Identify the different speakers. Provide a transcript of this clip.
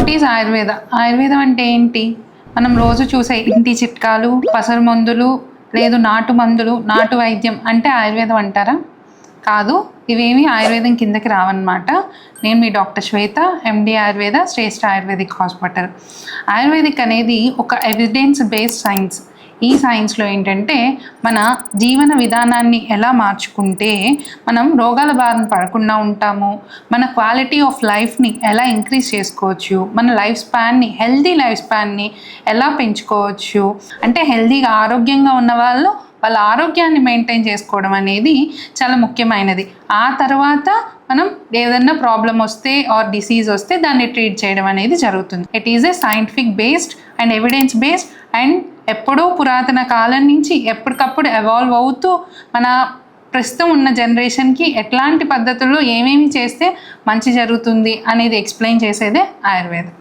Speaker 1: What is Ayurveda? ఆయుర్వేదం అంటే ఏంటి? మనం రోజు చూసే ఇంటి చిట్కాలు, పసరు మందులు, లేదు నాటు మందులు, నాటు వైద్యం అంటే ఆయుర్వేదం అంటారా? కాదు, ఇవేమి ఆయుర్వేదం కిందకి రావన్నమాట. నేను మీ డాక్టర్ శ్వేత, ఎండి ఆయుర్వేద, శ్రేష్ఠ ఆయుర్వేదిక్ హాస్పిటల్. ఆయుర్వేదిక్ అనేది ఒక ఎవిడెన్స్ బేస్డ్ సైన్స్. ఈ సైన్స్లో ఏంటంటే మన జీవన విధానాన్ని ఎలా మార్చుకుంటే మనం రోగాల బారిన పడకుండా ఉంటాము, మన క్వాలిటీ ఆఫ్ లైఫ్ని ఎలా ఇంక్రీజ్ చేసుకోవచ్చు, మన లైఫ్ స్పాన్ని, హెల్దీ లైఫ్ స్పాన్ని ఎలా పెంచుకోవచ్చు, అంటే హెల్దీగా ఆరోగ్యంగా ఉన్న వాళ్ళు వాళ్ళ ఆరోగ్యాన్ని మెయింటైన్ చేసుకోవడం అనేది చాలా ముఖ్యమైనది. ఆ తర్వాత మనం ఏదన్నా ప్రాబ్లం వస్తే ఆర్ డిసీజ్ వస్తే దాన్ని ట్రీట్ చేయడం అనేది జరుగుతుంది. It is a scientific based and evidence based and ఎప్పుడూ పురాతన కాలం నుంచి ఎప్పటికప్పుడు ఎవాల్వ్ అవుతూ మన ప్రస్తుతం ఉన్న జనరేషన్కి ఎట్లాంటి పద్ధతుల్లో ఏమేమి చేస్తే మంచి జరుగుతుంది అనేది ఎక్స్ప్లెయిన్ చేసేదే ఆయుర్వేదం.